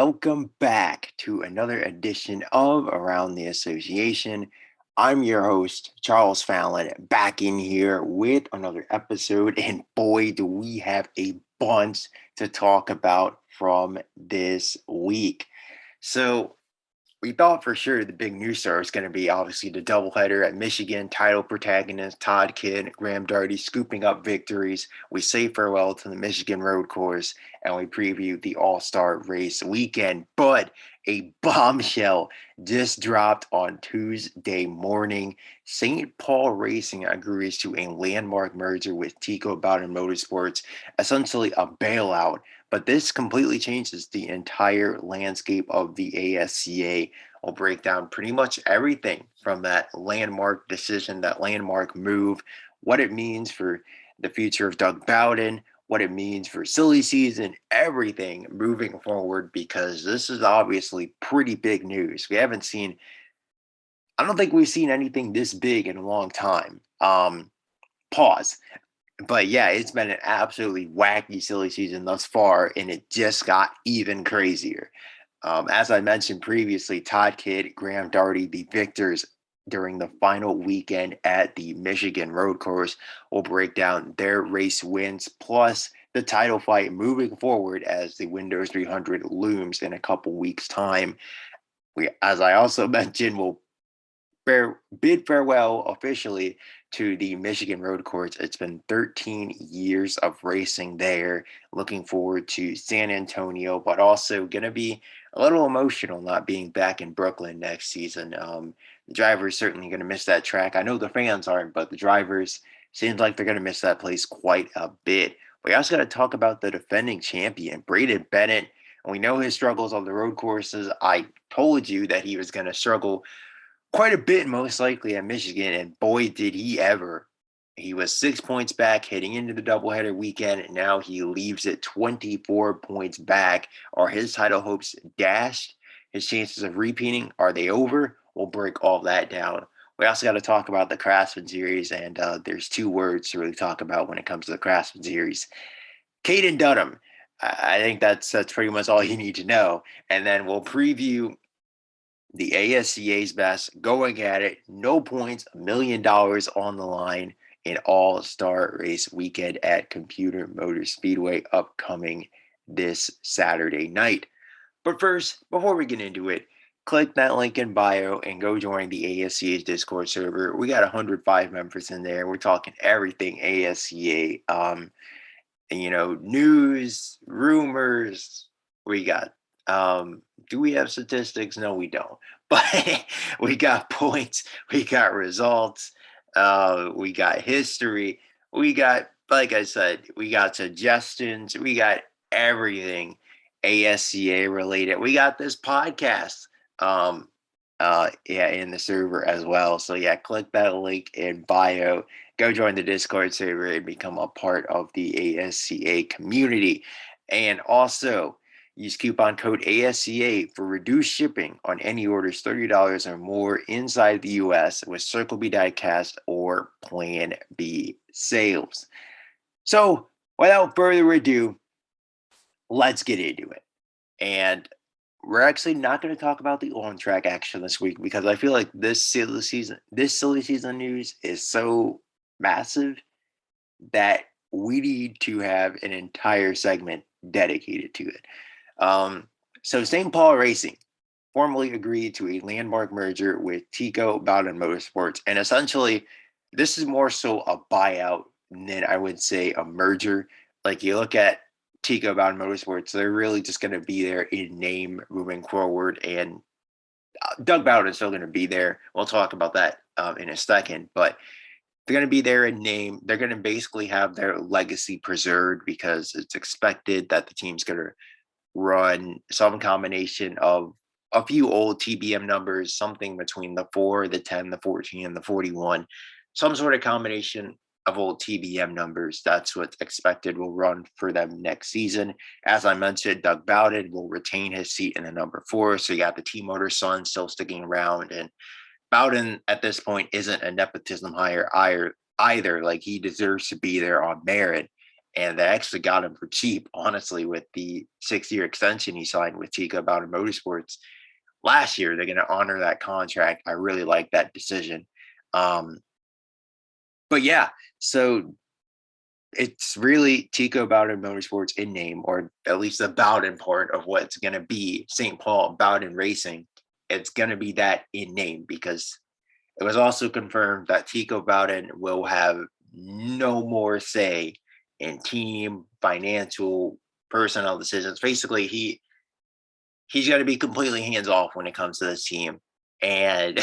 welcome back to another edition of Around the Association. I'm your host, Charles Fallon, back in here with another episode. And boy, do we have a bunch to talk about from this week. So, we thought for sure the big news story was going to be obviously the doubleheader at Michigan, title protagonist Todd Kidd, Graham Daugherty scooping up victories. We say farewell to the Michigan road course and we preview the All-Star race weekend. But a bombshell just dropped on Tuesday morning. St. Paul Racing agrees to a landmark merger with Tico Bowden Motorsports, essentially a bailout. But this completely changes the entire landscape of the ASCA. We'll break down pretty much everything from that landmark decision, that landmark move, what it means for the future of Doug Bowden, what it means for silly season, everything moving forward, because this is obviously pretty big news. I don't think we've seen anything this big in a long time. Pause. But yeah, it's been an absolutely wacky, silly season thus far, and it just got even crazier. As I mentioned previously, Todd Kidd, Graham Daugherty, the victors during the final weekend at the Michigan road course. Will break down their race wins plus the title fight moving forward as the Windows 300 looms in a couple weeks' time. As I also mentioned, will bid farewell officially to the Michigan road course. It's been 13 years of racing there. Looking forward to San Antonio, but also going to be a little emotional not being back in Brooklyn next season. The drivers certainly going to miss that track. I know the fans aren't, but the drivers seems like they're going to miss that place quite a bit. We also got to talk about the defending champion, Braeden Bennett. And we know his struggles on the road courses. I told you that he was going to struggle quite a bit, most likely at Michigan, and boy, did he ever. He was 6 points back heading into the doubleheader weekend, and now he leaves it 24 points back. Are his title hopes dashed? His chances of repeating, are they over? We'll break all that down. We also got to talk about the Craftsman series, and there's two words to really talk about when it comes to the Craftsman series. Caden Dunham. I think that's pretty much all you need to know. And then we'll preview the ASCA's best, going at it, no points, $1 million on the line in All-Star Race weekend at Computer Motor Speedway upcoming this Saturday night. But first, before we get into it, click that link in bio and go join the ASCA's Discord server. We got 105 members in there. We're talking everything ASCA. News, rumors. We got do we have statistics? No, we don't. But we got points, we got results, we got history, we got, like I said, we got suggestions, we got everything ASCA related. We got this podcast, in the server as well. So yeah, click that link in bio. Go join the Discord server and become a part of the ASCA community. And also, use coupon code ASCA for reduced shipping on any orders $30 or more inside the US with Circle B Diecast or Plan B sales. So, without further ado, let's get into it. And we're actually not going to talk about the on-track action this week because I feel like this silly season news is so massive that we need to have an entire segment dedicated to it. So St. Paul Racing formally agreed to a landmark merger with Tico Bowden Motorsports. And essentially, this is more so a buyout than I would say a merger. Like you look at Tico Bowden Motorsports, they're really just going to be there in name moving forward. And Doug Bowden is still going to be there. We'll talk about that in a second. But they're going to be there in name. They're going to basically have their legacy preserved because it's expected that the team's going to run some combination of a few old TBM numbers, something between the 4, the 10, the 14, and the 41, some sort of combination of old TBM numbers. That's what's expected will run for them next season. As I mentioned, Doug Bowden will retain his seat in the number 4. So you got the T-Motor son still sticking around. And Bowden at this point isn't a nepotism hire either. Like he deserves to be there on merit. And they actually got him for cheap, honestly, with the 6-year extension he signed with Tico Bowden Motorsports last year. They're going to honor that contract. I really like that decision. Um, but yeah, so it's really Tico Bowden Motorsports in name, or at least the Bowden part of what's going to be St. Paul Bowden Racing. It's going to be that in name, because it was also confirmed that Tico Bowden will have no more say in team, financial, personnel decisions. Basically, he's going to be completely hands off when it comes to this team. And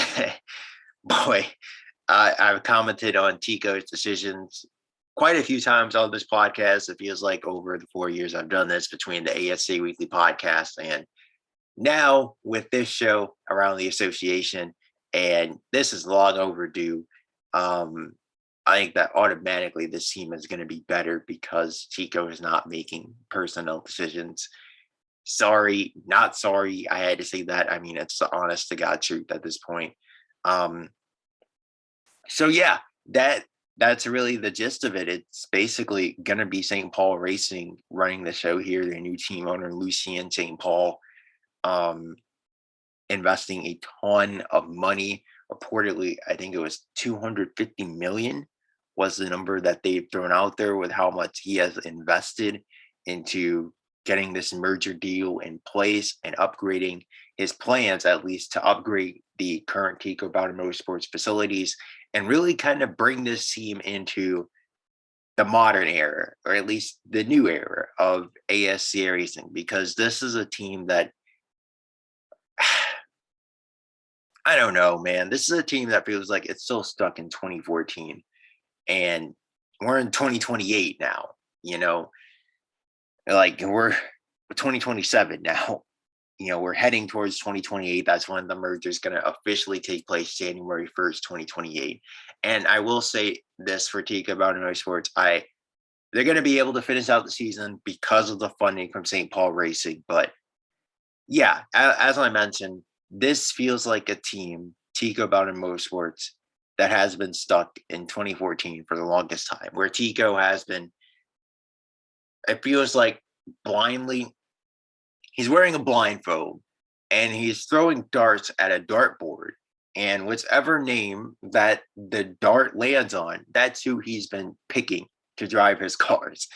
boy, I've commented on Tico's decisions quite a few times on this podcast. It feels like over the 4 years I've done this, between the ASCA Weekly podcast and now with this show around the association, and this is long overdue. I think that automatically this team is going to be better because Tico is not making personnel decisions. Sorry, not sorry. I had to say that. I mean, it's the honest to God truth at this point. Um, so yeah, that's really the gist of it. It's basically gonna be St. Paul Racing running the show here. Their new team owner, Lucien St. Paul, um, investing a ton of money. Reportedly, I think it was 250 million was the number that they've thrown out there, with how much he has invested into getting this merger deal in place and upgrading his plans, at least to upgrade the current Tico Bowden Motorsports facilities and really kind of bring this team into the modern era, or at least the new era of ASCA racing, because this is a team that I don't know, man. This is a team that feels like it's still stuck in 2014, and we're in 2028 now. You know, like we're 2027 now. You know, we're heading towards 2028. That's when the merger is going to officially take place, January 1st, 2028. And I will say this for Tico Bowden Motorsports, they're going to be able to finish out the season because of the funding from St. Paul Racing. But yeah, as I mentioned, this feels like a team, Tico Bowden Motorsports, that has been stuck in 2014 for the longest time, where Tico has been, it feels like blindly, he's wearing a blindfold and he's throwing darts at a dartboard. And whichever name that the dart lands on, that's who he's been picking to drive his cars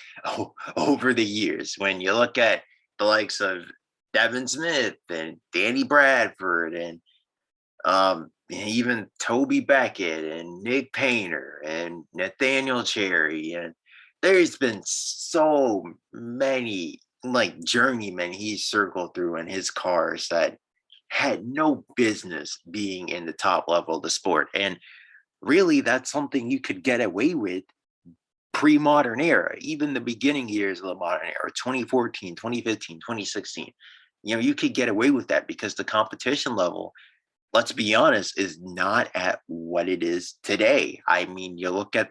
over the years. When you look at the likes of Devin Smith and Danny Bradford and even Toby Beckett and Nick Painter and Nathaniel Cherry, and there's been so many like journeymen he's circled through in his cars that had no business being in the top level of the sport. And really, that's something you could get away with pre-modern era, even the beginning years of the modern era, 2014, 2015, 2016. You know, you could get away with that because the competition level, let's be honest, is not at what it is today. I mean, you look at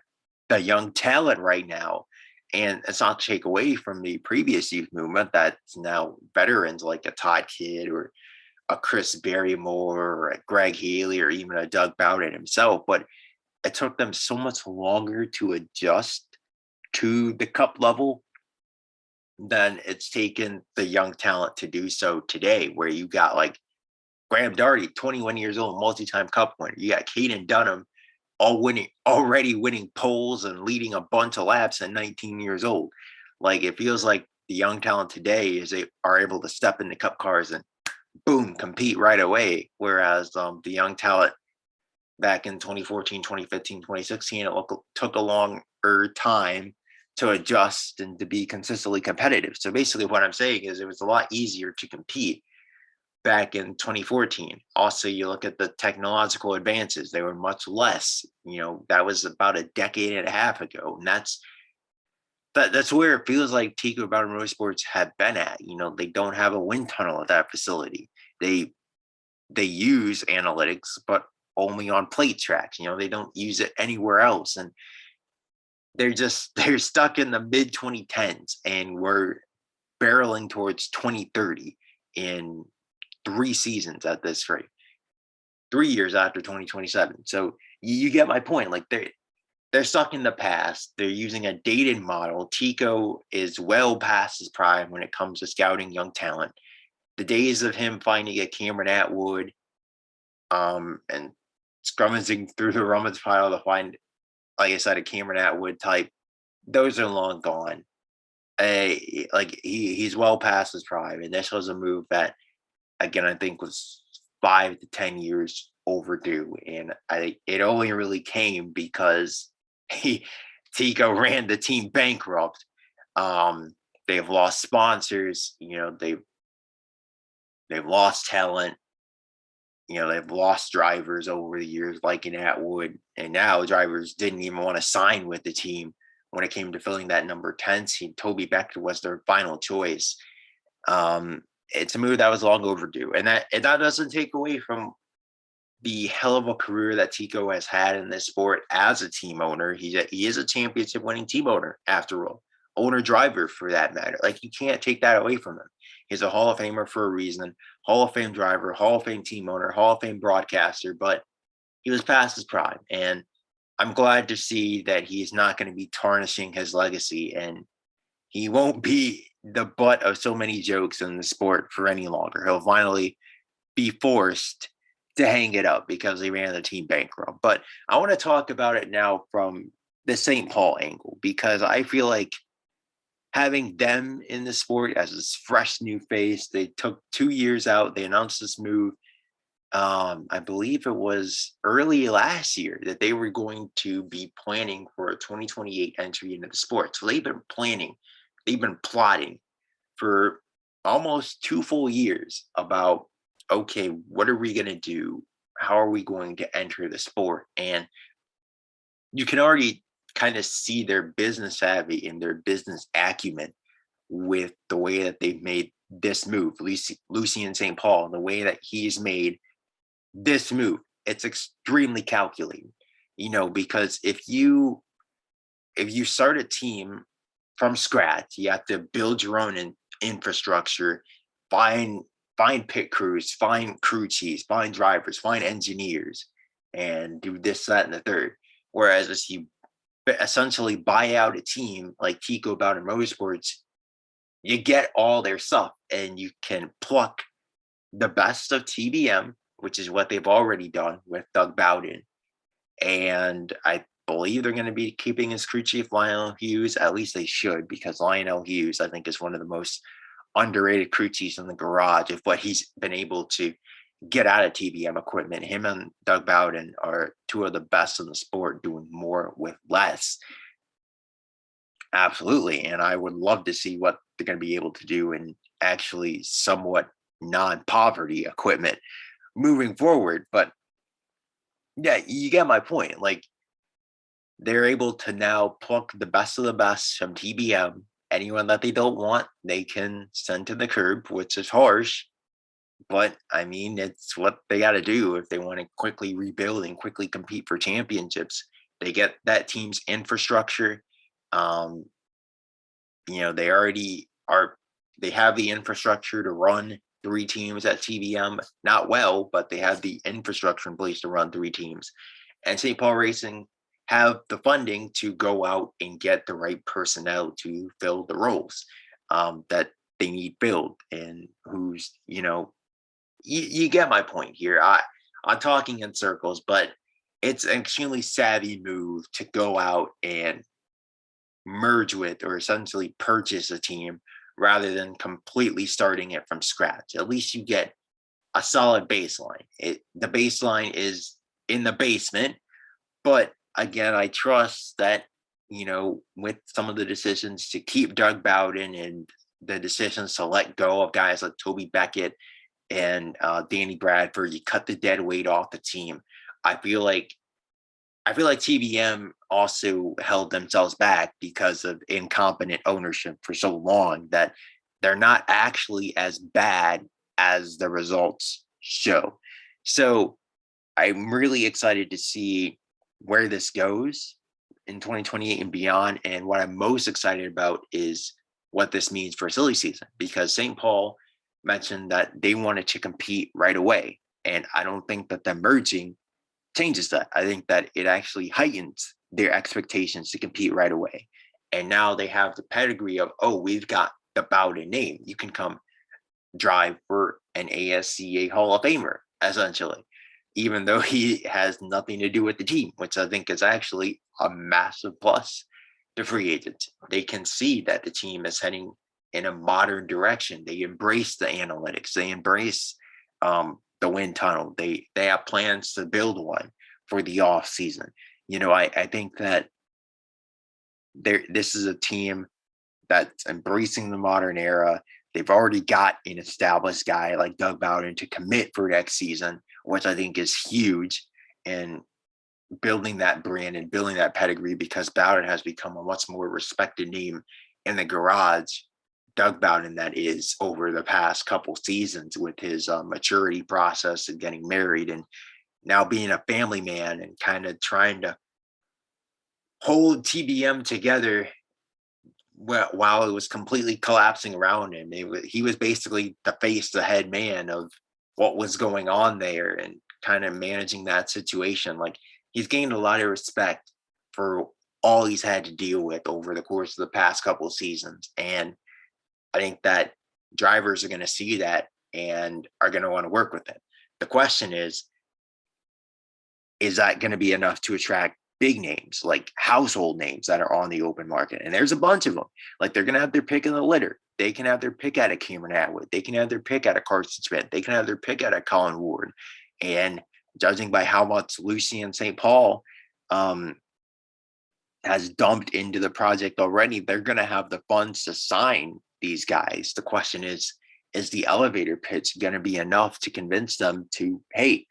the young talent right now, and it's not to take away from the previous youth movement that's now veterans like a Todd Kidd or a Chris Barrymore or a Greg Haley or even a Doug Bowden himself. But it took them so much longer to adjust to the cup level than it's taken the young talent to do so today, where you got like Graham Daugherty, 21 years old, multi-time cup winner. You got Caden Dunham already winning poles and leading a bunch of laps at 19 years old. Like, it feels like the young talent today are able to step into cup cars and boom, compete right away. Whereas the young talent back in 2014, 2015, 2016, it took a longer time to adjust and to be consistently competitive. So basically what I'm saying is it was a lot easier to compete back in 2014. Also, you look at the technological advances, they were much less. You know, that was about a decade and a half ago. And that's where it feels like Tico Bowden Motorsports have been at. You know, they don't have a wind tunnel at that facility. They use analytics, but only on plate tracks. You know, they don't use it anywhere else. And they're stuck in the mid 2010s, and we're barreling towards 2030 in 3 seasons at this rate, 3 years after 2027. So you get my point. Like, they're stuck in the past. They're using a dated model. Tico is well past his prime when it comes to scouting young talent. The days of him finding a Cameron Atwood and scrummaging through the rummage pile to find, like I said, a Cameron Atwood type, those are long gone. He's well past his prime, and this was a move that, again, I think was 5 to 10 years overdue, and I think it only really came because he Tico ran the team bankrupt. They've lost sponsors. They've lost talent. They've lost drivers over the years, like in Atwood, and now drivers didn't even want to sign with the team when it came to filling that number 10 seat. Toby Becker was their final choice. It's a move that was long overdue, and that doesn't take away from the hell of a career that Tico has had in this sport as a team owner. He is a championship winning team owner, after all, owner driver for that matter. Like, you can't take that away from him. He's a Hall of Famer for a reason, Hall of Fame driver, Hall of Fame team owner, Hall of Fame broadcaster, but he was past his prime. And I'm glad to see that he's not going to be tarnishing his legacy, and he won't be the butt of so many jokes in the sport for any longer. He'll finally be forced to hang it up because he ran the team bankrupt. But I want to talk about it now from the St. Paul angle, because I feel like having them in the sport as this fresh new face, they took 2 years out. They announced this move. I believe it was early last year that they were going to be planning for a 2028 entry into the sport. So they've been planning, they've been plotting for almost 2 full years about, okay, what are we going to do? How are we going to enter the sport? And you can already kind of see their business savvy and their business acumen with the way that they've made this move. Lucien St. Paul, the way that he's made this move, it's extremely calculated, because if you start a team from scratch, you have to build your own infrastructure, find pit crews, find crew chiefs, find drivers, find engineers, and do this, that, and the third. Whereas if you essentially buy out a team like Paul-Bowden Motorsports, you get all their stuff, and you can pluck the best of TBM, which is what they've already done with Doug Bowden. And I believe they're going to be keeping his crew chief Lionel Hughes. At least they should, because Lionel Hughes, I think, is one of the most underrated crew chiefs in the garage of what he's been able to get out of TBM equipment. Him and Doug Bowden are two of the best in the sport, doing more with less. Absolutely. And I would love to see what they're going to be able to do in actually somewhat non-poverty equipment moving forward. But yeah, you get my point. Like, they're able to now pluck the best of the best from TBM. Anyone that they don't want, they can send to the curb, which is harsh. But I mean, it's what they got to do if they want to quickly rebuild and quickly compete for championships. They get that team's infrastructure. They already are. They have the infrastructure to run 3 teams at TBM. Not well, but they have the infrastructure in place to run 3 teams. And St. Paul Racing have the funding to go out and get the right personnel to fill the roles that they need filled. And who's, you get my point here. I'm talking in circles, but it's an extremely savvy move to go out and merge with, or essentially purchase a team, rather than completely starting it from scratch. At least you get a solid baseline. The baseline is in the basement, but again, I trust that, with some of the decisions to keep Doug Bowden and the decisions to let go of guys like Toby Beckett and Danny Bradford, you cut the dead weight off the team. I feel like TBM also held themselves back because of incompetent ownership for so long that they're not actually as bad as the results show. So I'm really excited to see where this goes in 2028 and beyond. And what I'm most excited about is what this means for silly season, because St. Paul mentioned that they wanted to compete right away. And I don't think that the merging changes that. I think that it actually heightens their expectations to compete right away. And now they have the pedigree of, oh, we've got the Bowden name. You can come drive for an ASCA Hall of Famer, essentially, even though he has nothing to do with the team, which I think is actually a massive plus to free agents. They can see that the team is heading in a modern direction. They embrace the analytics. They embrace the wind tunnel. They have plans to build one for the off season. I think that this is a team that's embracing the modern era. They've already got an established guy like Doug Bowden to commit for next season, which I think is huge, and building that brand and building that pedigree, because Bowden has become a much more respected name in the garage. Doug Bowden, that is, over the past couple seasons with his maturity process and getting married and now being a family man and kind of trying to hold TBM together while it was completely collapsing around him. He was basically the face, the head man of what was going on there and kind of managing that situation. Like, he's gained a lot of respect for all he's had to deal with over the course of the past couple of seasons. And I think that drivers are going to see that and are going to want to work with him. The question is that going to be enough to attract big names, like household names that are on the open market? And there's a bunch of them. Like, they're going to have their pick in the litter. They can have their pick at a Cameron Atwood. They can have their pick at a Carson Smith. They can have their pick at a Colin Ward. And judging by how much Lucien St. Paul has dumped into the project already, they're going to have the funds to sign these guys. The question is the elevator pitch going to be enough to convince them to, hey,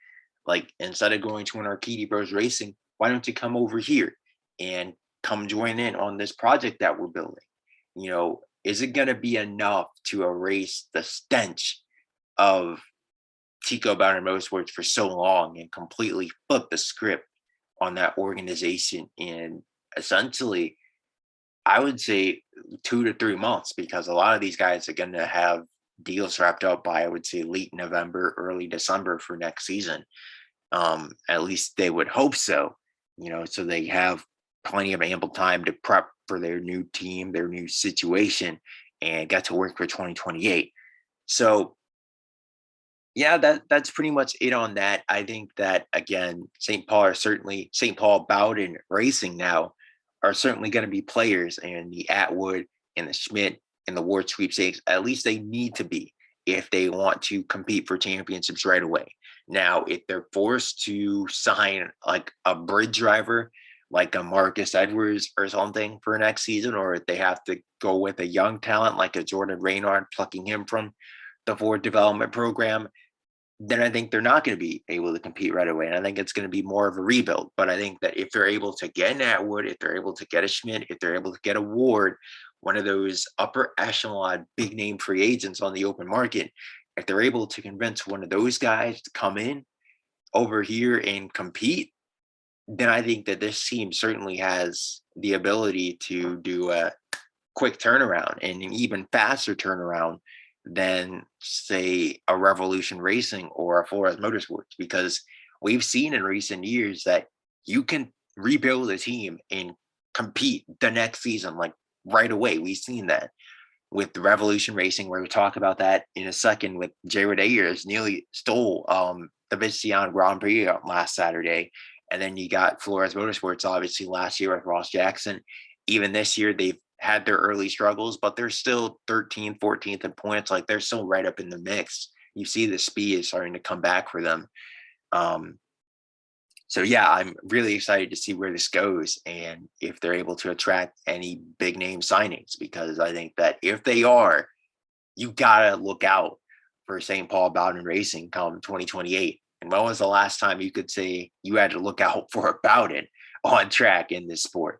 like, instead of going to an Arcady Bros Racing, why don't you come over here and come join in on this project that we're building? Is it going to be enough to erase the stench of Tico Bowden Motorsports for so long and completely flip the script on that organization in essentially, I would say, 2 to 3 months? Because a lot of these guys are going to have deals wrapped up by, I would say, late November, early December for next season. At least they would hope so, so they have plenty of ample time to prep for their new team, their new situation, and get to work for 2028. So yeah, that's pretty much it on that. I think that, again, St. Paul-Bowden Racing now are certainly going to be players, and the Atwood and the Schmidt and the Ward sweepstakes, at least they need to be, if they want to compete for championships right away. Now, if they're forced to sign like a bridge driver, like a Marcus Edwards or something for next season, or if they have to go with a young talent like a Jordan Reynard, plucking him from the Ford development program, then I think they're not going to be able to compete right away. And I think it's going to be more of a rebuild. But I think that if they're able to get an Atwood, if they're able to get a Schmidt, if they're able to get a Ward, one of those upper echelon big name free agents on the open market, if they're able to convince one of those guys to come in over here and compete, then I think that this team certainly has the ability to do a quick turnaround and an even faster turnaround than, say, a Revolution Racing or a Flores Motorsports, because we've seen in recent years that you can rebuild a team and compete the next season, like right away. We've seen that with the Revolution Racing, where we talk about that in a second, with Jared Ayers nearly stole the Vincian Grand Prix last Saturday. And then you got Flores Motorsports, obviously, last year with Ross Jackson. Even this year, they've had their early struggles, but they're still 13th, 14th in points. Like, they're still right up in the mix. You see the speed is starting to come back for them. So yeah, I'm really excited to see where this goes and if they're able to attract any big name signings, because I think that if they are, you gotta look out for St. Paul-Bowden Racing come 2028. And when was the last time you could say you had to look out for a Bowden on track in this sport?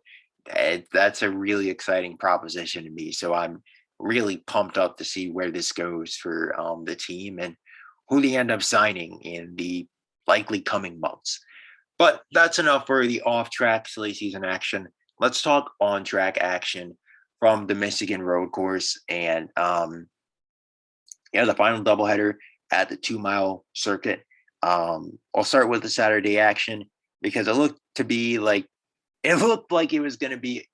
That's a really exciting proposition to me. So I'm really pumped up to see where this goes for the team and who they end up signing in the likely coming months. But that's enough for the off-track silly season action. Let's talk on-track action from the Michigan road course. And the final doubleheader at the 2-mile circuit. I'll start with the Saturday action because it looked to be like it looked like it was going to be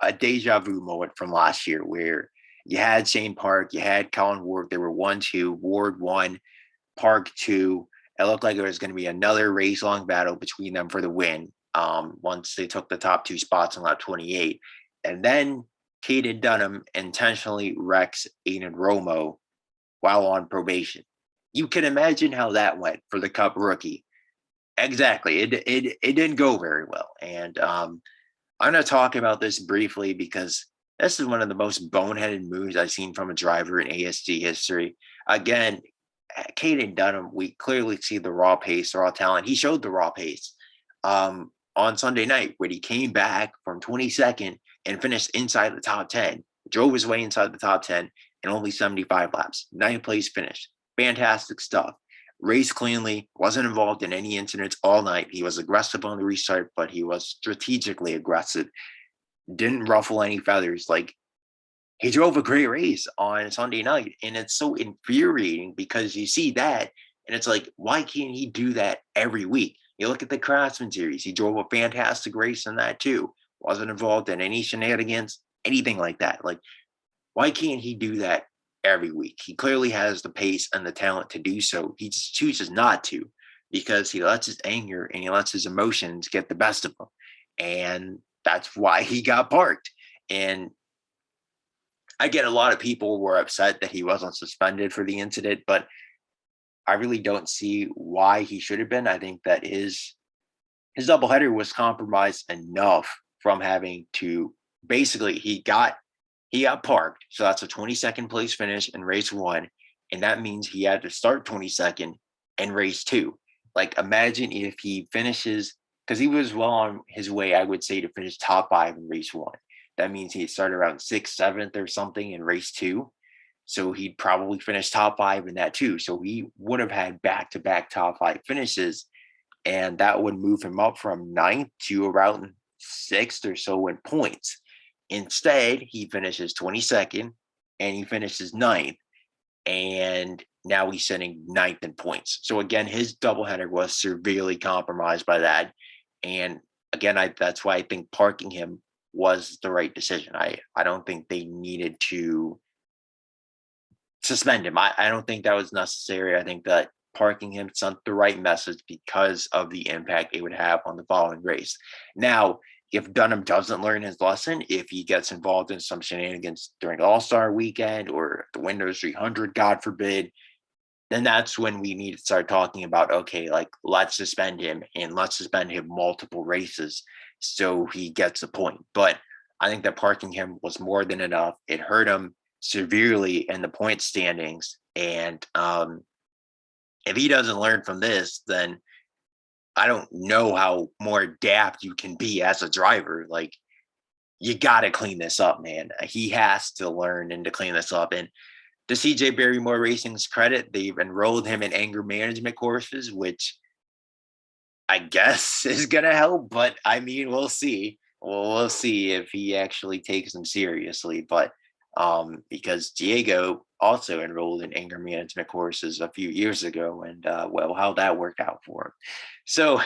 a deja vu moment from last year where you had Shane Park, you had Colin Ward. They were 1-2, Ward 1, Park 2. It looked like it was going to be another race long battle between them for the win once they took the top two spots on lap 28. And then Caden Dunham intentionally wrecks Aiden Romo while on probation. You can imagine how that went for the Cup rookie. Exactly. It didn't go very well. And I'm going to talk about this briefly because this is one of the most boneheaded moves I've seen from a driver in ASG history. Again, Caden Dunham, we clearly see the raw pace, the raw talent. He showed the raw pace on Sunday night when he came back from 22nd and finished inside the top 10, drove his way inside the top 10 in only 75 laps. Ninth place finish. Fantastic stuff. Raced cleanly, wasn't involved in any incidents all night. He was aggressive on the restart, but he was strategically aggressive. Didn't ruffle any feathers. Like, he drove a great race on Sunday night, and it's so infuriating because you see that, and it's like, why can't he do that every week? You look at the Craftsman series. He drove a fantastic race in that too. Wasn't involved in any shenanigans, anything like that. Like, why can't he do that every week? He clearly has the pace and the talent to do so. He just chooses not to because he lets his anger and he lets his emotions get the best of him. And that's why he got parked. And I get a lot of people were upset that he wasn't suspended for the incident, but I really don't see why he should have been. I think that his doubleheader was compromised enough from having to basically he got parked. So that's a 22nd place finish in race 1. And that means he had to start 22nd in race 2. Like, imagine if he finishes, because he was well on his way, I would say, to finish top 5 in race 1. That means he'd start around 6th, 7th or something in race 2. So he'd probably finish top 5 in that too. So he would have had back-to-back top 5 finishes. And that would move him up from 9th to around 6th or so in points. Instead, he finishes 22nd and he finishes 9th. And now he's sitting 9th in points. So again, his doubleheader was severely compromised by that. And again, that's why I think parking him was the right decision. I don't think they needed to suspend him. I don't think that was necessary. I think that parking him sent the right message because of the impact it would have on the following race. Now, if Dunham doesn't learn his lesson, if he gets involved in some shenanigans during All-Star weekend or the Windows 300, God forbid, then that's when we need to start talking about, okay, like, let's suspend him and let's suspend him multiple races so he gets the point. But I think that parking him was more than enough. It hurt him severely in the point standings. And if he doesn't learn from this, then I don't know how more adapt you can be as a driver. Like, you got to clean this up, man. He has to learn and to clean this up. And to CJ Barrymore Racing's credit, they've enrolled him in anger management courses, which I guess is going to help. But I mean, we'll see. We'll see if he actually takes them seriously. But because Diego also enrolled in anger management courses a few years ago, and well, how that worked out for him. So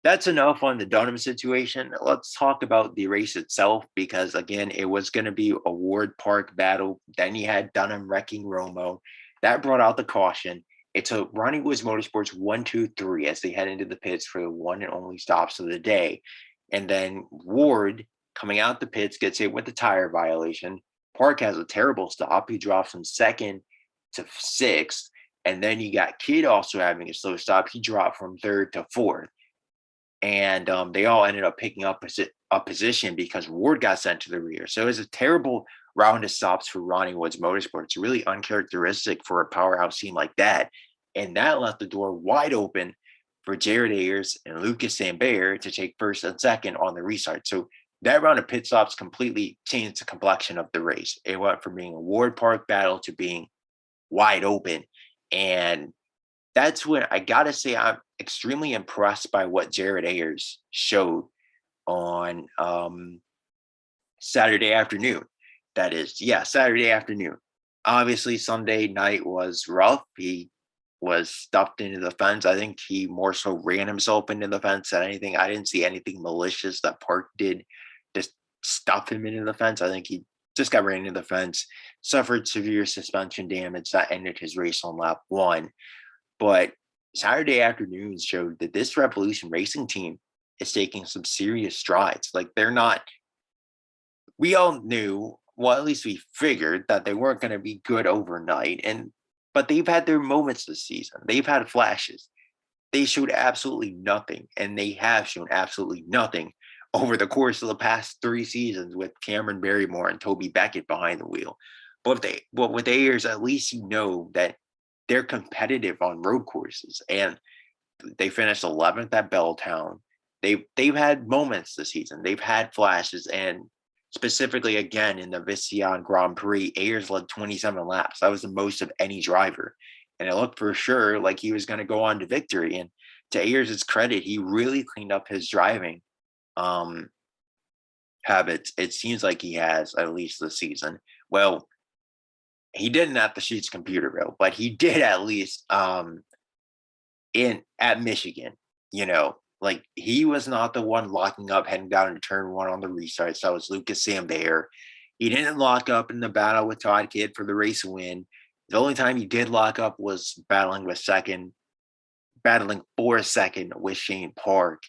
that's enough on the Dunham situation. Let's talk about the race itself, because again, it was going to be a Ward Park battle. Then you had Dunham wrecking Romo. That brought out the caution. It took Ronnie Woods Motorsports 1, 2, 3 as they head into the pits for the one and only stops of the day. And then Ward, coming out the pits, gets hit with the tire violation. Park has a terrible stop. He drops from 2nd to 6th. And then you got Kidd also having a slow stop. He dropped from 3rd to 4th. And they all ended up picking up a position because Ward got sent to the rear. So it was a terrible round of stops for Ronnie Woods Motorsports, really uncharacteristic for a powerhouse team like that. And that left the door wide open for Jared Ayers and Lucas Sambert to take 1st and 2nd on the restart. So that round of pit stops completely changed the complexion of the race. It went from being a Ward Park battle to being wide open. And that's when I got to say I'm extremely impressed by what Jared Ayers showed on Saturday afternoon. That is, Saturday afternoon. Obviously, Sunday night was rough. He was stuffed into the fence. I think he more so ran himself into the fence than anything. I didn't see anything malicious that Park did to stuff him into the fence. I think he just got ran into the fence, suffered severe suspension damage that ended his race on lap one. But Saturday afternoon showed that this Revolution Racing team is taking some serious strides. Like they're not, we all knew, well, at least we figured that they weren't going to be good overnight. But they've had their moments this season. They've had flashes. They showed absolutely nothing, and they have shown absolutely nothing over the course of the past 3 seasons with Cameron Barrymore and Toby Beckett behind the wheel. But with Ayers, at least you know that they're competitive on road courses, and they finished 11th at Belltown. They've had moments this season. They've had flashes, and specifically again in the Visteon Grand Prix, Ayers led 27 laps. That was the most of any driver, and it looked for sure like he was going to go on to victory. And to Ayers' credit, he really cleaned up his driving um, habits. It seems like he has, at least this season. Well, he didn't at the Sheets Computer Bill, but he did at least in at Michigan, like he was not the one locking up heading down into turn one on the restarts. That was Lucas Sambert. He didn't lock up in the battle with Todd Kidd for the race win. The only time he did lock up was battling for a second with Shane Park.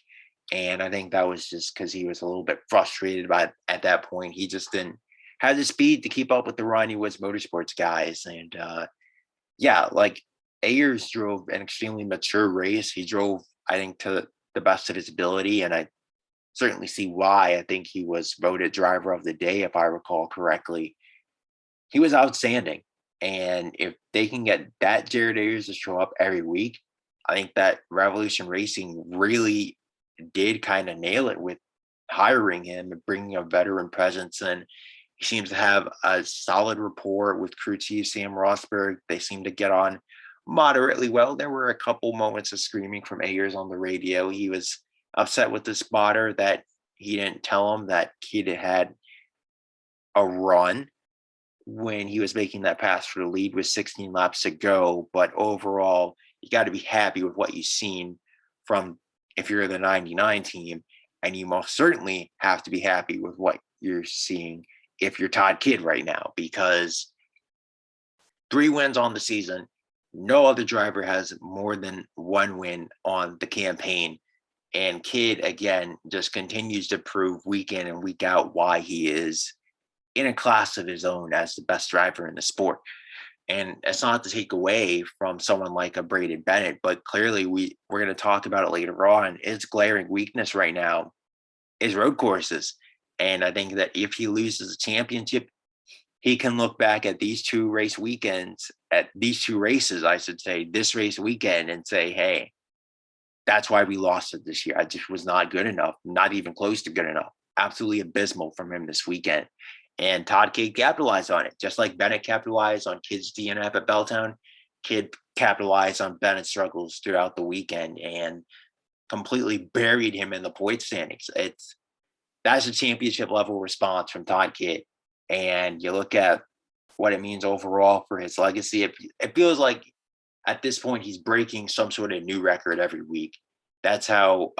And I think that was just because he was a little bit frustrated by at that point. He just didn't have the speed to keep up with the Ronnie Woods Motorsports guys. And yeah, like Ayers drove an extremely mature race. He drove, I think, to the best of his ability, and I certainly see why. I think he was voted driver of the day, if I recall correctly. He was outstanding, and if they can get that Jared Ayers to show up every week, I think that Revolution Racing really did kind of nail it with hiring him and bringing a veteran presence in. He seems to have a solid rapport with crew chief Sam Rosberg. They seem to get on moderately well. There were a couple moments of screaming from Ayers on the radio. He was upset with the spotter that he didn't tell him that Kid had a run when he was making that pass for the lead with 16 laps to go. But overall, you got to be happy with what you've seen from if you're the 99 team, and you most certainly have to be happy with what you're seeing if you're Todd Kidd right now, because 3 wins on the season. No other driver has more than 1 win on the campaign. And Kidd, again, just continues to prove week in and week out why he is in a class of his own as the best driver in the sport. And it's not to take away from someone like a Braeden Bennett, but clearly we're going to talk about it later on. His glaring weakness right now is road courses. And I think that if he loses a championship, he can look back at these two races, I should say, this race weekend and say, hey, that's why we lost it this year. I just was not good enough, not even close to good enough. Absolutely abysmal from him this weekend. And Todd Kidd capitalized on it, just like Bennett capitalized on Kidd's DNF at Belltown. Kidd capitalized on Bennett's struggles throughout the weekend and completely buried him in the point standings. That's a championship level response from Todd Kidd. And you look at what it means overall for his legacy. It feels like at this point he's breaking some sort of new record every week. That's how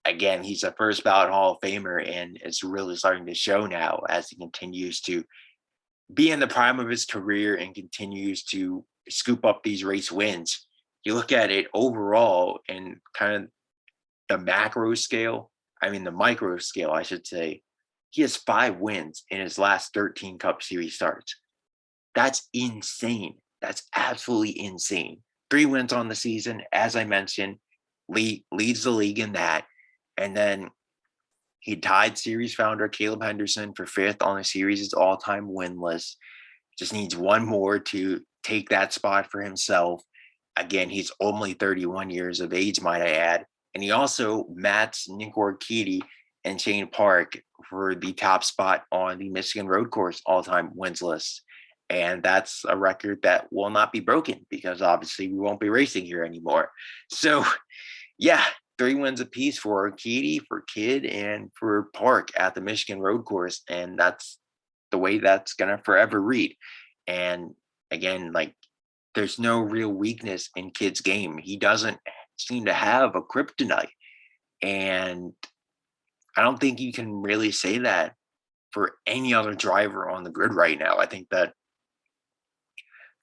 again, he's a first ballot Hall of Famer, and it's really starting to show now as he continues to be in the prime of his career and continues to scoop up these race wins. You look at it overall and kind of the macro scale, the micro scale, I should say, he has 5 wins in his last 13 Cup Series starts. That's insane. That's absolutely insane. 3 wins on the season, as I mentioned, leads the league in that. And then he tied series founder Caleb Henderson for 5th on the series' all-time win list. Just needs 1 more to take that spot for himself. Again, he's only 31 years of age, might I add. And he also matched Nick Urquidy and Shane Park for the top spot on the Michigan Road Course all-time wins list. And that's a record that will not be broken because obviously we won't be racing here anymore. So, yeah, 3 wins apiece for Urquidy, for Kidd, and for Park at the Michigan Road Course. And that's the way that's going to forever read. And again, like there's no real weakness in Kid's game. He doesn't seem to have a kryptonite. And I don't think you can really say that for any other driver on the grid right now. I think that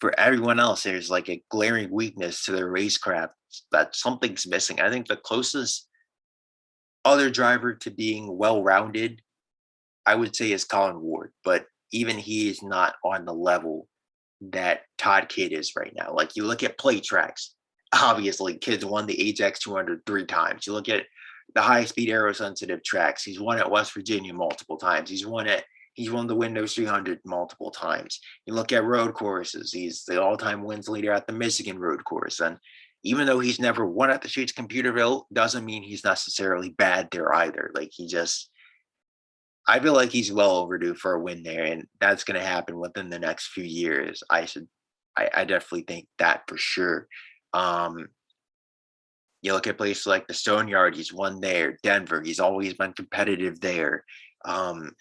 for everyone else, there's like a glaring weakness to their racecraft that something's missing. I think the closest other driver to being well rounded, I would say, is Colin Ward, but even he is not on the level that Todd Kidd is right now. Like you look at plate tracks, obviously, Kidd's won the Ajax 200 3 times. You look at the high speed aero sensitive tracks. He's won at West Virginia multiple times. He's won the Windows 300 multiple times. You look at road courses. He's the all-time wins leader at the Michigan road course. And even though he's never won at the Streets Computerville, doesn't mean he's necessarily bad there either. Like I feel like he's well overdue for a win there, and that's going to happen within the next few years. I definitely think that for sure. Um, you look at places like the Stone Yard, he's won there. Denver, he's always been competitive there. Um,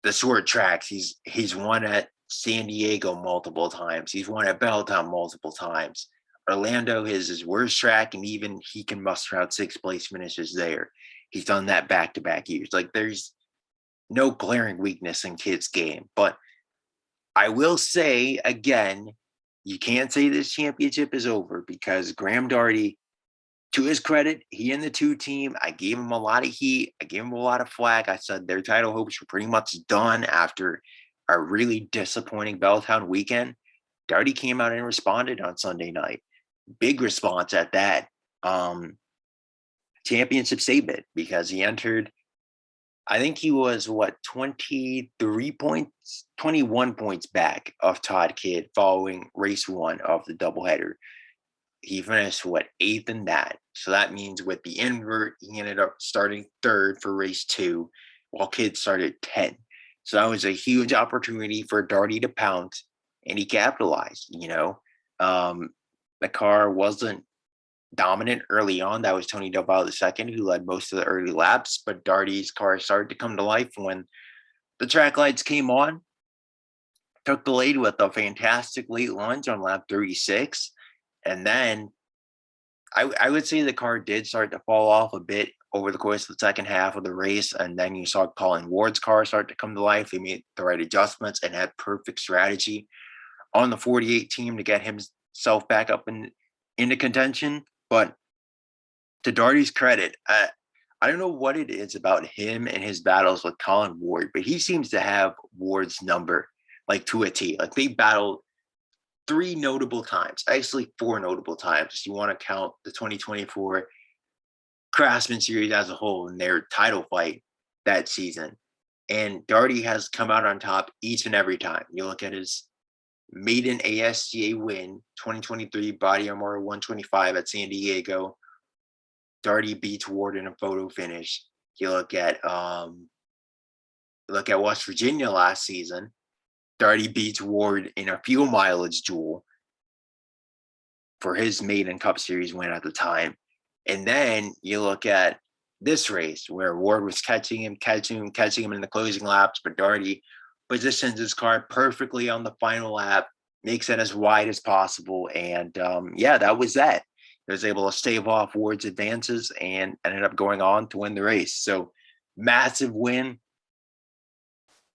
the short tracks, he's won at San Diego multiple times. He's won at Belltown multiple times. Orlando is his worst track, and even he can muster out 6th place finishes there. He's done that back-to-back years. Like there's no glaring weakness in Kid's game. But I will say again, you can't say this championship is over because Graham Daugherty, to his credit, he and the 2 team, I gave him a lot of heat. I gave him a lot of flack. I said their title hopes were pretty much done after a really disappointing Belltown weekend. Daugherty came out and responded on Sunday night. Big response at that. Championship statement because he entered, I think he was 23 points, 21 points back of Todd Kidd following race 1 of the doubleheader. He finished 8th in that. So that means with the invert, he ended up starting 3rd for race 2, while Kidd started 10. So that was a huge opportunity for Daugherty to pounce, and he capitalized. The car wasn't dominant early on. That was Tony Doval II, who led most of the early laps, but Daugherty's car started to come to life when the track lights came on. Took the lead with a fantastic late lunge on lap 36. And then I would say the car did start to fall off a bit over the course of the second half of the race. And then you saw Colin Ward's car start to come to life. He made the right adjustments and had perfect strategy on the 48 team to get himself back up into contention. But to Daugherty's credit, I don't know what it is about him and his battles with Colin Ward, but he seems to have Ward's number like to a T. Like they battled 3 notable times, actually 4 notable times. If you want to count the 2024 Craftsman series as a whole in their title fight that season. And Daugherty has come out on top each and every time. You look at his maiden ASCA win, 2023 Body Armor 125 at San Diego. Daugherty beats Ward in a photo finish. You look at West Virginia last season. Daugherty beats Ward in a fuel mileage duel for his maiden Cup Series win at the time. And then you look at this race where Ward was catching him in the closing laps, but Daugherty positions his car perfectly on the final lap, makes it as wide as possible. And that was that. He was able to stave off Ward's advances and ended up going on to win the race. So massive win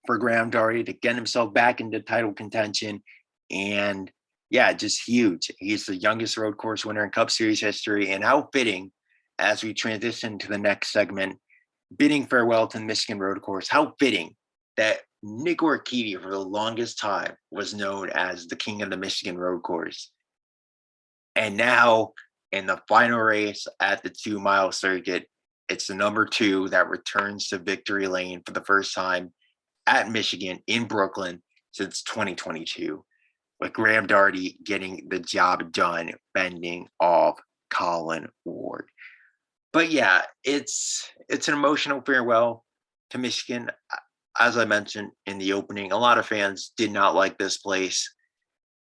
for Graham Daugherty to get himself back into title contention. And just huge. He's the youngest road course winner in Cup Series history. And how fitting, as we transition to the next segment, bidding farewell to the Michigan road course, how fitting that Nick Orchidi for the longest time was known as the king of the Michigan road course. And now in the final race at the 2-mile circuit, it's the number 2 that returns to victory lane for the first time at Michigan in Brooklyn since 2022, with Graham Daugherty getting the job done, fending off Colin Ward. But it's an emotional farewell to Michigan. As I mentioned in the opening, a lot of fans did not like this place.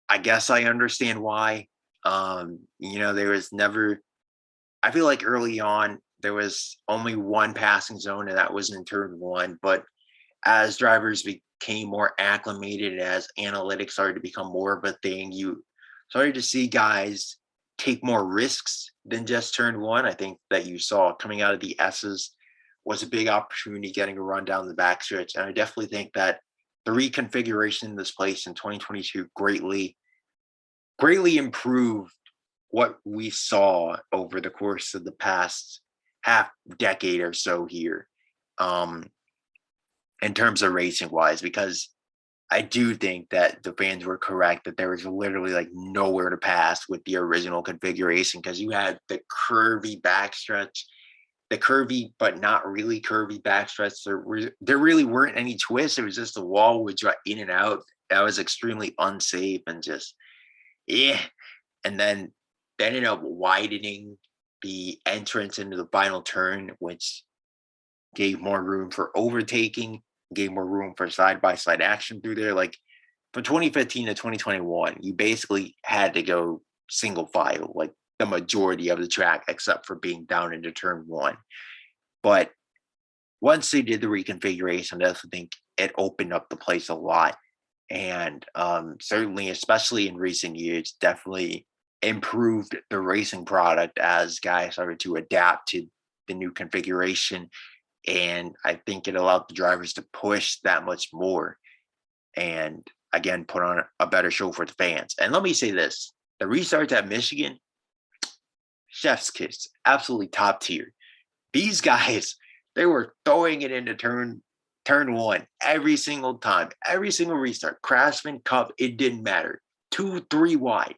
I guess I understand why. There was never, I feel like early on, there was only one passing zone, and that was in turn 1. But as drivers became more acclimated, as analytics started to become more of a thing, you started to see guys take more risks than just turn one. I think that you saw coming out of the S's was a big opportunity getting a run down the backstretch. And I definitely think that the reconfiguration in this place in 2022 greatly improved what we saw over the course of the past half decade or so here, um, in terms of racing wise, because I do think that the fans were correct that there was literally like nowhere to pass with the original configuration because you had the curvy backstretch, the curvy but not really curvy backstretch. There really weren't any twists. It was just the wall would drive in and out. That was extremely unsafe and just yeah. And then they ended up widening the entrance into the final turn, which gave more room for overtaking, gave more room for side by side action through there. Like from 2015 to 2021, you basically had to go single file, like the majority of the track, except for being down into turn one. But once they did the reconfiguration, I definitely think it opened up the place a lot. And certainly, especially in recent years, definitely improved the racing product as guys started to adapt to the new configuration. And I think it allowed the drivers to push that much more and again put on a better show for the fans. And let me say this, the restarts at Michigan, chef's kiss, absolutely top tier. These guys, they were throwing it into turn one every single time, every single restart. Craftsman, Cup, it didn't matter. 2, 3 wide.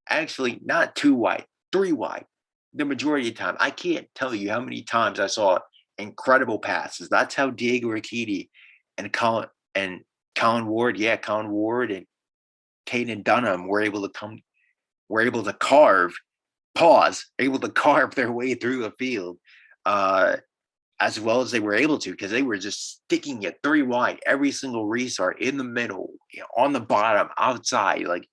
Actually, not 2 wide, 3 wide. The majority of the time. I can't tell you how many times I saw incredible passes. That's how Daugherty and Colin Ward, Colin Ward and Caden and Dunham were able to carve their way through a field. As well as they were able to, because they were just sticking it 3 wide every single restart in the middle, on the bottom, outside. Like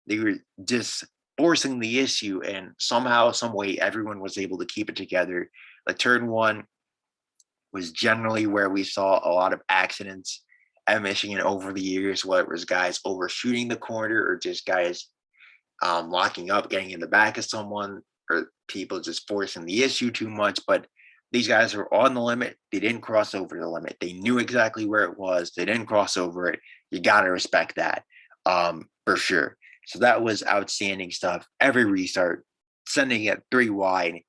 they were just forcing the issue, and somehow, some way, everyone was able to keep it together. Like turn one was generally where we saw a lot of accidents at Michigan over the years, whether it was guys overshooting the corner or just guys locking up, getting in the back of someone, or people just forcing the issue too much. But these guys were on the limit. They didn't cross over the limit. They knew exactly where it was. They didn't cross over it. You got to respect that, for sure. So that was outstanding stuff. Every restart, sending it 3 wide,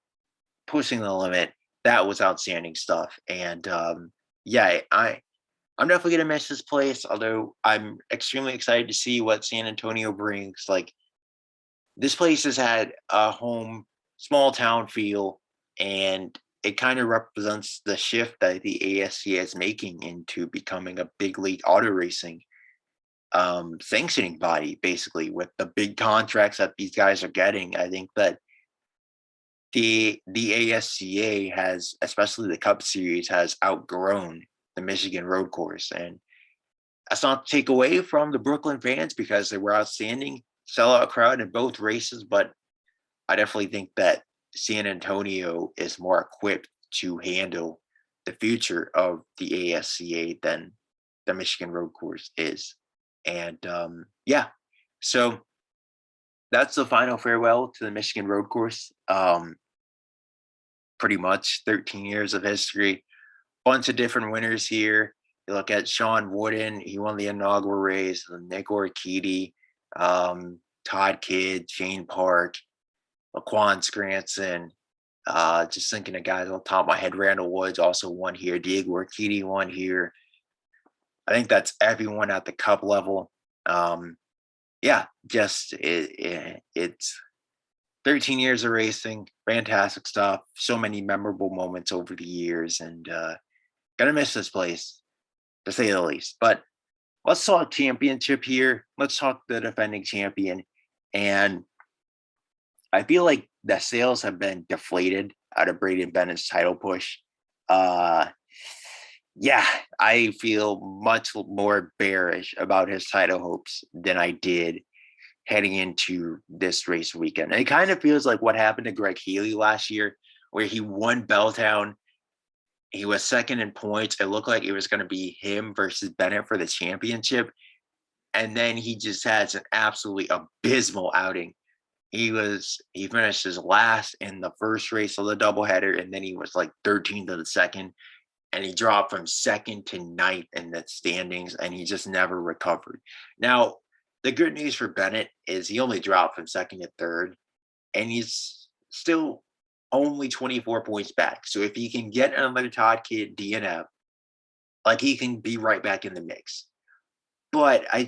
pushing the limit. That was outstanding stuff. And I'm definitely going to miss this place, although I'm extremely excited to see what San Antonio brings. Like, this place has had a home, small town feel, and it kind of represents the shift that the ASCA is making into becoming a big league auto racing sanctioning body, basically, with the big contracts that these guys are getting. I think that the ASCA has, especially the Cup Series, has outgrown the Michigan road course. And that's not to take away from the Brooklyn fans, because they were outstanding, sellout crowd in both races, but I definitely think that San Antonio is more equipped to handle the future of the ASCA than the Michigan road course is. And so that's the final farewell to the Michigan road course. Pretty much 13 years of history, bunch of different winners here. You look at Sean Wooden, he won the inaugural race, Nick Orchidi, Todd Kidd, Shane Park, Laquan Scranton. Just thinking of guys on top of my head. Randall Woods also won here. Diego Orchidi won here. I think that's everyone at the Cup level. It's 13 years of racing, fantastic stuff. So many memorable moments over the years, and gonna miss this place, to say the least. But let's talk championship here. Let's talk the defending champion. And I feel like the sales have been deflated out of Braeden Bennett's title push. I feel much more bearish about his title hopes than I did heading into this race weekend. And it kind of feels like what happened to Greg Healy last year, where he won Belltown. He was second in points. It looked like it was going to be him versus Bennett for the championship. and then he just has an absolutely abysmal outing. He finished his last in the first race of the doubleheader, and then he was like 13th of the second, and he dropped from second to ninth in the standings, and he just never recovered. Now, the good news for Bennett is he only dropped from second to third, and he's still only 24 points back. So if he can get another Todd kid DNF, like he can be right back in the mix. But I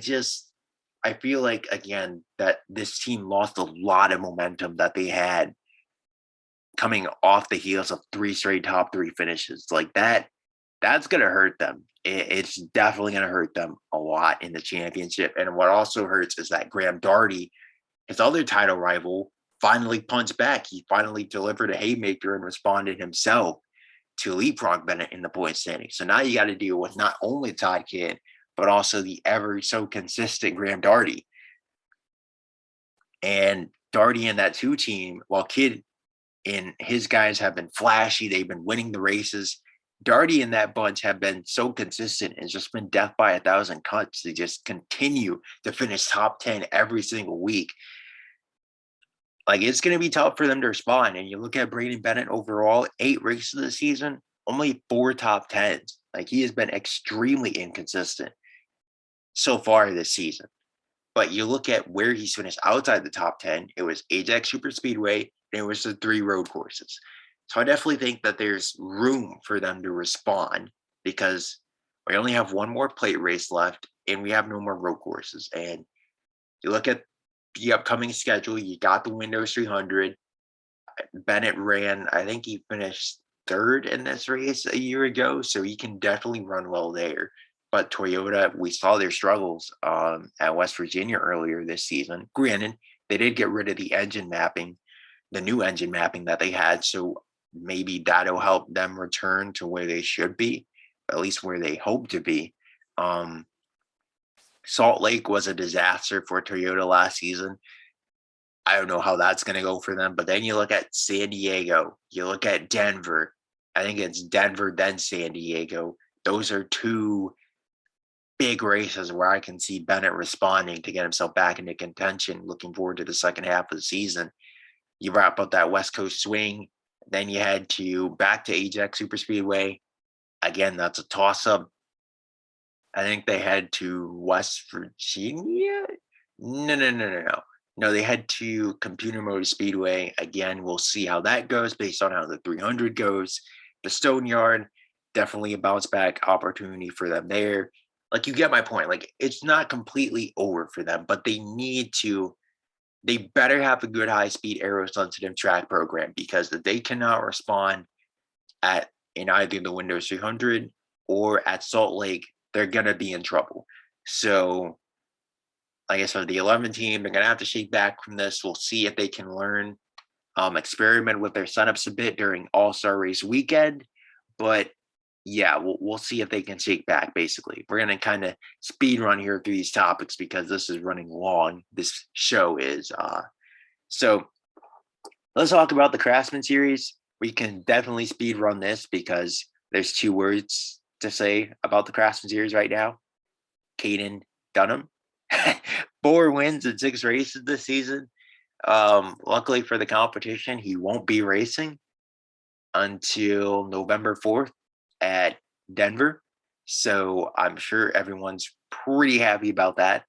feel like again that this team lost a lot of momentum that they had coming off the heels of three straight top three finishes. Like that's gonna hurt them. It's definitely gonna hurt them a lot in the championship. And what also hurts is that Graham Daugherty, his other title rival, finally punched back. He finally delivered a haymaker and responded himself to leapfrog Bennett in the point standing. So now you got to deal with not only Todd Kidd, but also the ever so consistent Graham Daugherty. And Daugherty and that two team, while Kidd and his guys have been flashy, they've been winning the races. Daugherty and that bunch have been so consistent. It's just been death by a thousand cuts. They just continue to finish top 10 every single week. Like, it's going to be tough for them to respond. And you look at Braeden Bennett overall, 8 races this season, only 4 top 10s. Like, he has been extremely inconsistent so far this season. But you look at where he's finished outside the top 10, it was Ajax Super Speedway, and it was the 3 road courses. So I definitely think that there's room for them to respond because we only have 1 more plate race left and we have no more road courses. And you look at the upcoming schedule, you got the Windows 300. Bennett ran, I think he finished 3rd in this race a year ago, so he can definitely run well there. But Toyota, we saw their struggles at West Virginia earlier this season. Granted, they did get rid of the engine mapping, the new engine mapping that they had, so maybe that'll help them return to where they should be, at least where they hope to be. Salt Lake was a disaster for Toyota last season. I don't know how that's going to go for them. But then you look at San Diego, you look at Denver. I think it's Denver, then San Diego. Those are 2 big races where I can see Bennett responding to get himself back into contention. Looking forward to the second half of the season. You wrap up that West Coast swing. Then you head back to Ajax Super Speedway. Again, that's a toss-up. I think they head to West Virginia. No, they head to Computer Motor Speedway. Again, we'll see how that goes based on how the 300 goes. The Stone Yard, definitely a bounce back opportunity for them there. Like, you get my point. Like, it's not completely over for them, but they better have a good high-speed aero-sensitive track program, because if they cannot respond in either the Windows 300 or at Salt Lake, they're going to be in trouble. So, like I said, the 11 team, they're going to have to shake back from this. We'll see if they can learn, experiment with their setups a bit during All-Star Race weekend. But, yeah, we'll see if they can shake back, basically. We're going to kind of speed run here through these topics because this is running long. This show is. So let's talk about the Craftsman series. We can definitely speed run this because there's 2 words to say about the Craftsman series right now. Caden, Dunham. 4 wins in 6 races this season. Luckily for the competition, he won't be racing until November 4th at Denver. So I'm sure everyone's pretty happy about that.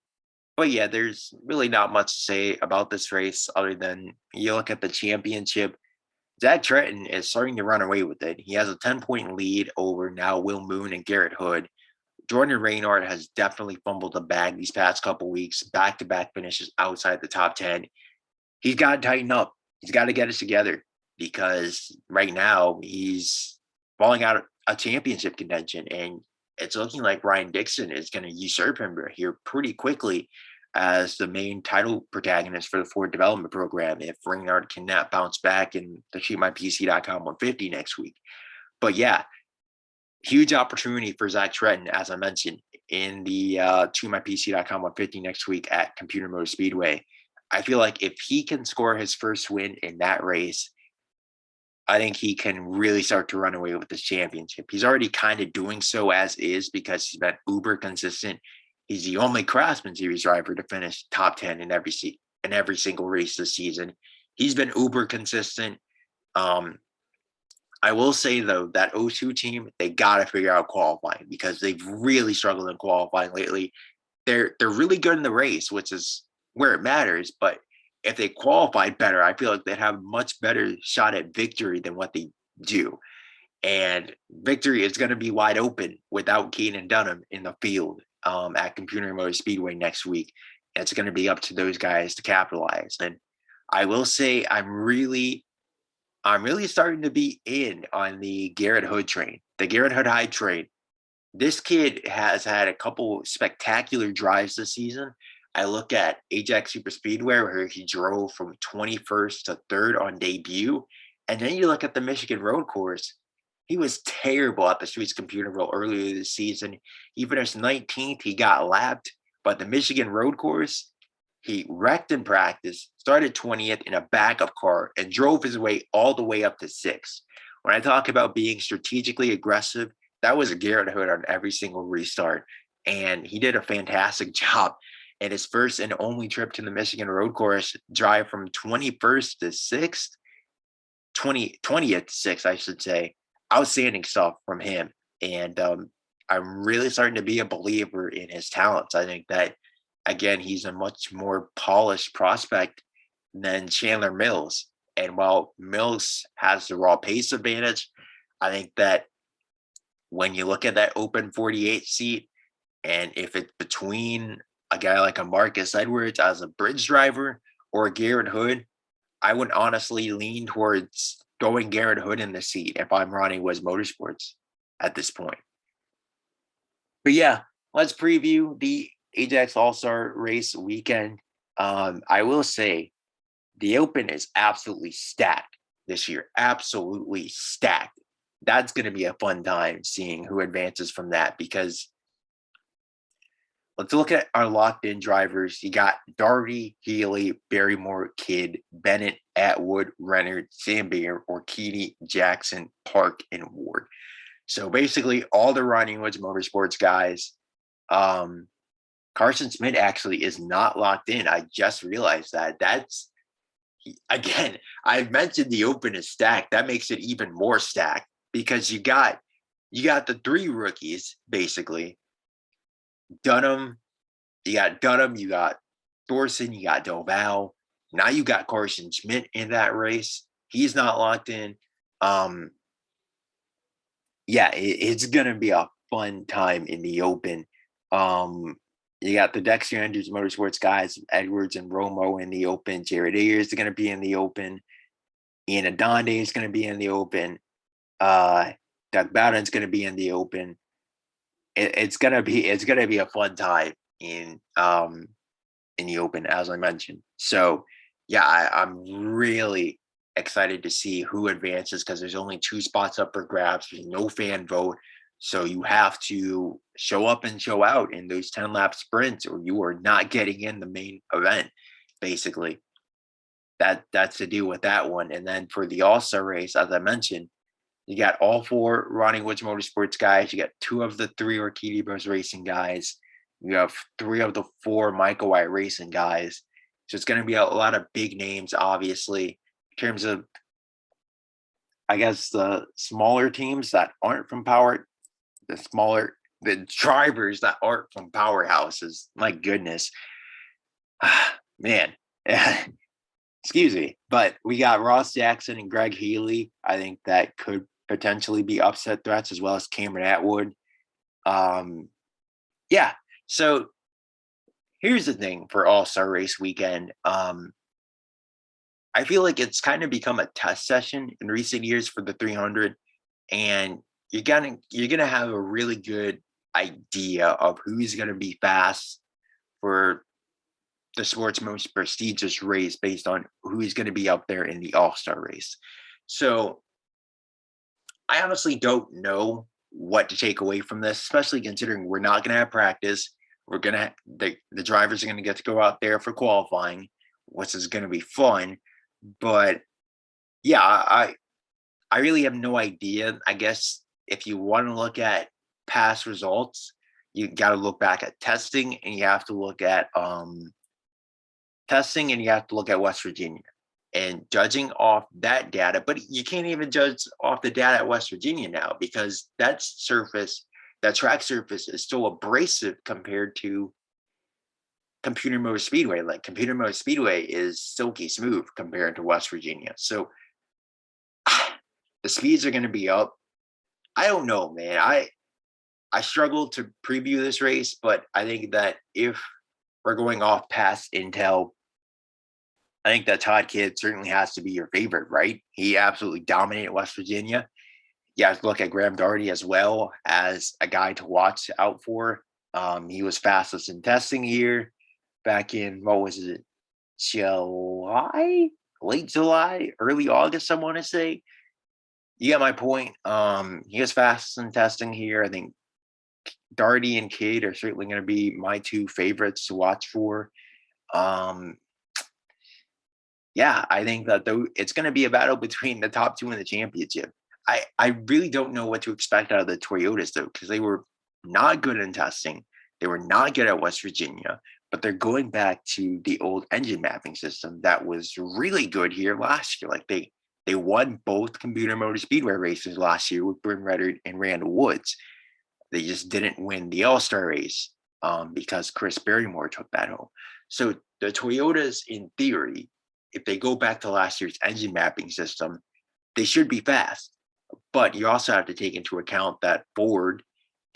But yeah, there's really not much to say about this race other than you look at the championship. Zach Trenton is starting to run away with it. He has a 10-point lead over now Will Moon and Garrett Hood. Jordan Reynard has definitely fumbled the bag these past couple weeks, back-to-back finishes outside the top 10. He's got to tighten up. He's got to get it together because right now he's falling out of championship contention, and it's looking like Ryan Dixon is going to usurp him here pretty quickly as the main title protagonist for the Ford Development Program if Reynard cannot bounce back in the CheapMyPC.com 150 next week. But yeah, huge opportunity for Zach Trenton, as I mentioned, in the CheapMyPC.com 150 next week at Computer Motor Speedway. I feel like if he can score his first win in that race, I think he can really start to run away with this championship. He's already kind of doing so as is because he's been uber consistent He's the only Craftsman Series driver to finish top 10 in every single race this season. He's been uber consistent. I will say though that O2 team, they got to figure out qualifying because they've really struggled in qualifying lately. They're really good in the race, which is where it matters. But if they qualified better, I feel like they'd have much better shot at victory than what they do. And victory is going to be wide open without Caden and Dunham in the field at Computer Motor Speedway next week. And it's going to be up to those guys to capitalize. And I will say I'm really starting to be in on the Garrett Hood train, the Garrett Hood High train. This kid has had a couple spectacular drives this season. I look at Ajax Super Speedway where he drove from 21st to 3rd on debut. And then you look at the Michigan Road Course. He was terrible at the Streets Computer Bowl earlier this season. He finished 19th. He got lapped. But the Michigan Road Course, he wrecked in practice, started 20th in a backup car, and drove his way all the way up to 6th. When I talk about being strategically aggressive, that was a Garrett Hood on every single restart. And he did a fantastic job. And his first and only trip to the Michigan Road Course, drive from 21st to 6th, 20th to 6th, I should say. Outstanding stuff from him. And I'm really starting to be a believer in his talents. I think that, again, he's a much more polished prospect than Chandler Mills. And while Mills has the raw pace advantage, I think that when you look at that open 48 seat, and if it's between a guy like a Marcus Edwards as a bridge driver or a Garrett Hood, I would honestly lean towards going Garrett Hood in the seat if I'm running Wiz Motorsports at this point. But yeah, let's preview the Ajax All-Star Race weekend. I will say the Open is absolutely stacked this year. Absolutely stacked. That's going to be a fun time seeing who advances from that, because let's look at our locked-in drivers. You got Daugherty, Healy, Barrymore, Kidd, Bennett, Atwood, Renner, Sambier, Orchidi, Jackson, Park, and Ward. So basically all the Ronnie Woods Motorsports guys. Carson Smith actually is not locked in. I just realized that. Again, I mentioned the Open is stacked. That makes it even more stacked because you got the 3 rookies, basically. Dunham, you got Thorson, you got Doval. Now you got Carson Schmidt in that race. He's not locked in. It's gonna be a fun time in the Open. You got the Dexter Andrews Motorsports guys, Edwards and Romo in the Open. Jared Ayers is gonna be in the Open. Ian Adonde is gonna be in the Open. Doug Bowden's gonna be in the Open. It's gonna be a fun time in the Open, as I mentioned. So yeah, I'm really excited to see who advances because there's only 2 spots up for grabs. There's no fan vote, so you have to show up and show out in those 10-lap sprints, or you are not getting in the main event. Basically, that's the deal with that one. And then for the All-Star race, as I mentioned, you got all 4 Ronnie Woods Motorsports guys. You got 2 of the 3 Orchidi Bros Racing guys. You have 3 of the 4 Michael White Racing guys. So it's going to be a lot of big names, obviously, in terms of, I guess, the smaller teams that aren't from the drivers that aren't from powerhouses. My goodness. Man. Excuse me. But we got Ross Jackson and Greg Healy. I think that could potentially be upset threats, as well as Cameron Atwood. So here's the thing for All-Star Race weekend. I feel like it's kind of become a test session in recent years for the 300, and you're gonna have a really good idea of who's gonna be fast for the sport's most prestigious race based on who's going to be up there in the All-Star race. So I honestly don't know what to take away from this, especially considering we're not going to have practice. We're going to the drivers are going to get to go out there for qualifying, which is going to be fun. But yeah, I really have no idea. I guess if you want to look at past results, you got to look back at testing, and you have to look at West Virginia and judging off that data. But you can't even judge off the data at West Virginia now, because that track surface is still abrasive compared to Computer Motor Speedway. Like, Computer Motor Speedway is silky smooth compared to West Virginia. So the speeds are going to be up. I don't know, man. I struggle to preview this race, but I think that if we're going off past intel, I think that Todd Kidd certainly has to be your favorite, right? He absolutely dominated West Virginia. You have to look at Graham Daugherty as well as a guy to watch out for. He was fastest in testing here back in, what was it, July? Late July, early August, I want to say. You get my point. He was fastest in testing here. I think Daugherty and Cade are certainly going to be my two favorites to watch for. Yeah, I think that it's going to be a battle between the top two in the championship. I really don't know what to expect out of the Toyotas, though, because they were not good in testing. They were not good at West Virginia, but they're going back to the old engine mapping system that was really good here last year. Like, they won both Computer Motor Speedway races last year with Bryn Reddard and Randall Woods. They just didn't win the All-Star race because Chris Barrymore took that home. So the Toyotas, in theory, if they go back to last year's engine mapping system, they should be fast. But you also have to take into account that Ford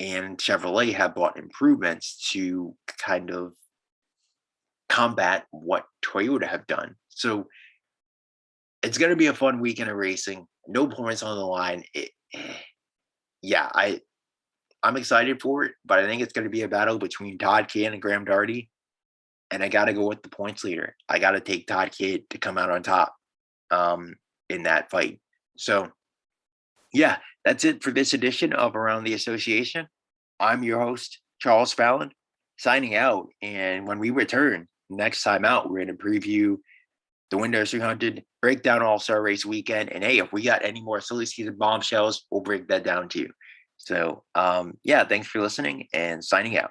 and Chevrolet have brought improvements to kind of combat what Toyota have done. So it's going to be a fun weekend of racing. No points on the line. I'm excited for it, but I think it's going to be a battle between Todd Kidd and Graham Daugherty. And I got to go with the points leader. I got to take Todd Kidd to come out on top in that fight. So, yeah, that's it for this edition of Around the Association. I'm your host, Charles Fallon, signing out. And when we return next time out, we're going to preview the Windows 300, break down All-Star Race weekend. And hey, if we got any more silly season bombshells, we'll break that down too. So, thanks for listening and signing out.